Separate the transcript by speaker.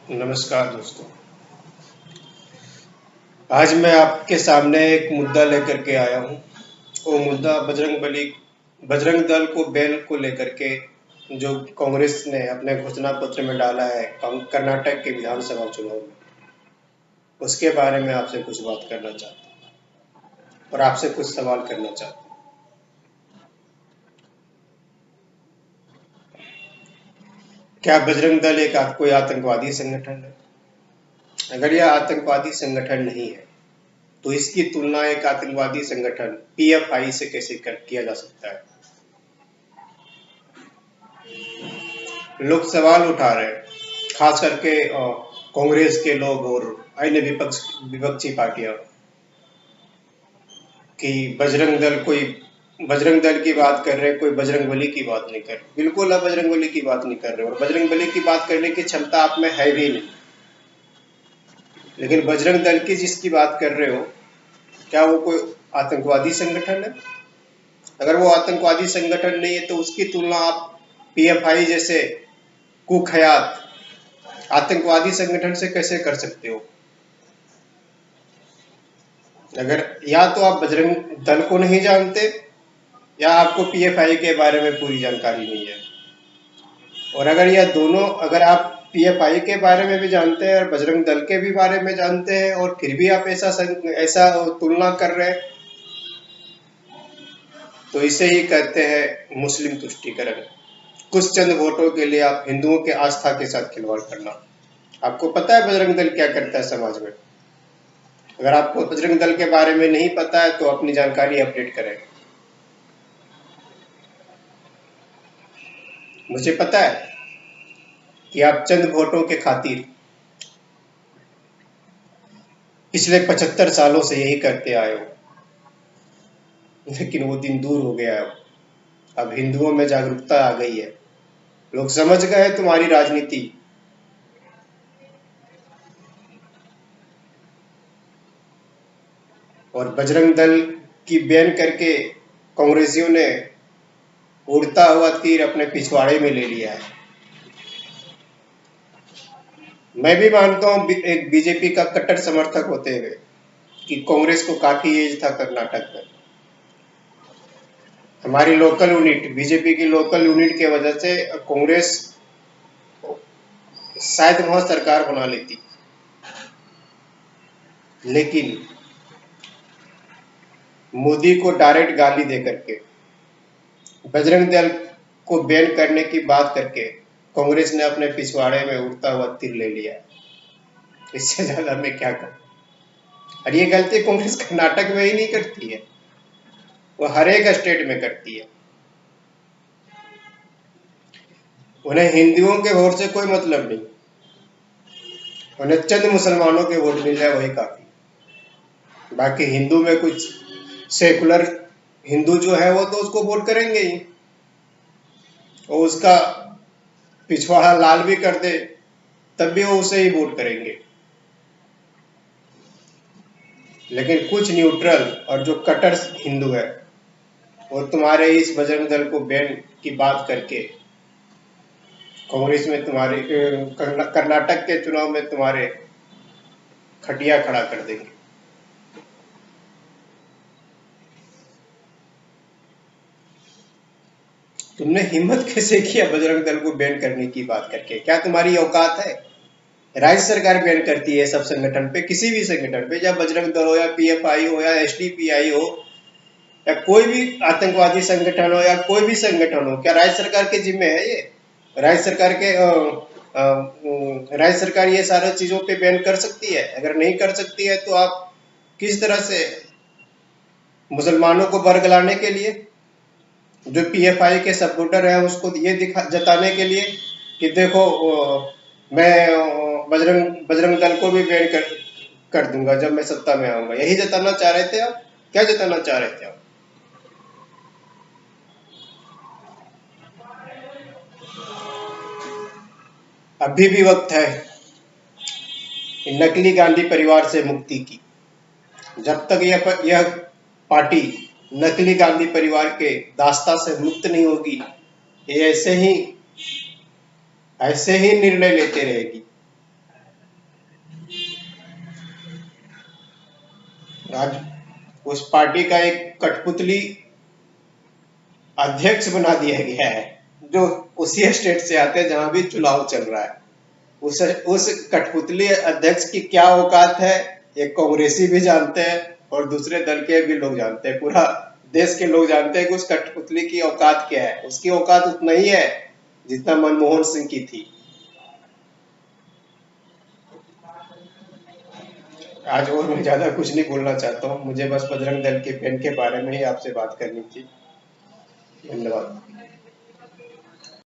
Speaker 1: नमस्कार दोस्तों। आज मैं आपके सामने एक मुद्दा लेकर के आया हूँ। वो मुद्दा बजरंग दल को बैन को लेकर के जो कांग्रेस ने अपने घोषणा पत्र में डाला है कर्नाटक के विधानसभा चुनाव में, उसके बारे में आपसे कुछ बात करना चाहता हूँ और आपसे कुछ सवाल करना चाहता हूँ। क्या बजरंग दल कोई आतंकवादी संगठन है? अगर यह आतंकवादी संगठन नहीं है तो इसकी तुलना एक आतंकवादी संगठन पीएफआई से कैसे किया जा सकता है? लोग सवाल उठा रहे हैं, खास करके कांग्रेस के लोग और अन्य विपक्षी पार्टियां, कि बजरंग दल की बात कर रहे हैं, कोई बजरंग बली की बात नहीं कर रहे। बिल्कुल आप बजरंग बली की बात नहीं कर रहे और बजरंग बली की बात करने की क्षमता आप में है भी नहीं। लेकिन बजरंग दल की जिसकी बात कर रहे हो, क्या वो कोई आतंकवादी संगठन है? अगर वो आतंकवादी संगठन नहीं है तो उसकी तुलना आप पीएफआई जैसे कुख्यात आतंकवादी संगठन से कैसे कर सकते हो? अगर या तो आप बजरंग दल को नहीं जानते या आपको पीएफआई के बारे में पूरी जानकारी नहीं है। और अगर आप पीएफआई के बारे में भी जानते हैं और बजरंग दल के भी बारे में जानते हैं और फिर भी आप ऐसा तुलना कर रहे हैं, तो इसे ही कहते हैं मुस्लिम तुष्टीकरण। कुछ चंद वोटों के लिए आप हिंदुओं के आस्था के साथ खिलवाड़ करना। आपको पता है बजरंग दल क्या करता है समाज में? अगर आपको बजरंग दल के बारे में नहीं पता है तो अपनी जानकारी अपडेट करें। मुझे पता है कि आप चंद वोटों के खातिर पिछले 75 सालों से यही करते आए हो, लेकिन वो दिन दूर हो गया है। अब हिंदुओं में जागरूकता आ गई है, लोग समझ गए तुम्हारी राजनीति। और बजरंग दल की बैन करके कांग्रेसियों ने उड़ता हुआ तीर अपने पिछवाड़े में ले लिया है। मैं भी मानता हूं एक बीजेपी का कट्टर समर्थक होते हुए कि कांग्रेस को काफी एज था कर्नाटक में। हमारी लोकल यूनिट, बीजेपी की लोकल यूनिट की वजह से कांग्रेस शायद वहां सरकार बना लेती, लेकिन मोदी को डायरेक्ट गाली दे करके बजरंग दल को बैन करने की बात करके कांग्रेस ने अपने पिछवाड़े में उड़ता हुआ तीर ले लिया। इससे ज्यादा मैं क्या कहूं? और ये गलती कांग्रेस कर्नाटक में ही नहीं करती है, वो हर एक स्टेट में करती है। उन्हें हिंदुओं के वोट से कोई मतलब नहीं, उन्हें चंद मुसलमानों के वोट मिल जाए वही काफी। बाकी हिंदू में कुछ सेकुलर हिंदू जो है वो तो उसको वोट करेंगे ही, और उसका पिछवाड़ा लाल भी कर दे तब भी वो उसे ही वोट करेंगे। लेकिन कुछ न्यूट्रल और जो कट्टर हिंदू है वो तुम्हारे इस बजरंग दल को बैन की बात करके कांग्रेस में तुम्हारे कर्नाटक के चुनाव में तुम्हारे खटिया खड़ा कर देंगे। तुमने हिम्मत कैसे किया बजरंग दल को बैन करने की बात करके? क्या तुम्हारी औकात है? राज्य सरकार बैन करती है सब संगठन पे, किसी भी संगठन पे, या बजरंग दल हो या पीएफआई हो या एसडीपीआई हो या कोई भी आतंकवादी संगठन हो या कोई भी संगठन हो। क्या राज्य सरकार के जिम्मे है ये? राज्य सरकार के राज्य सरकार ये सारे चीजों पे बैन कर सकती है? अगर नहीं कर सकती है तो आप किस तरह से मुसलमानों को बरगलाने के लिए, जो पीएफआई के सपोर्टर है उसको ये जताने के लिए कि देखो मैं बजरंग दल को भी बैन कर दूंगा जब मैं सत्ता में आऊंगा, यही जताना चाह रहे थे आप? क्या जताना चाह रहे थे आप? अभी भी वक्त है नकली गांधी परिवार से मुक्ति की। जब तक यह पार्टी नकली गांधी परिवार के दास्ता से मुक्त नहीं होगी, ये ऐसे ही निर्णय लेते रहेगी। आज उस पार्टी का एक कठपुतली अध्यक्ष बना दिया गया है, जो उसी स्टेट से आते हैं जहां भी चुनाव चल रहा है। उस कठपुतली अध्यक्ष की क्या औकात है, एक कांग्रेसी भी जानते हैं और दूसरे दल के भी लोग जानते हैं, पूरा देश के लोग जानते हैं कि उस कठपुतली की औकात क्या है। उसकी औकात उतना ही है जितना मनमोहन सिंह की थी। आज और मैं ज्यादा कुछ नहीं बोलना चाहता हूँ, मुझे बस बजरंग दल के पेन के बारे में ही आपसे बात करनी थी। धन्यवाद।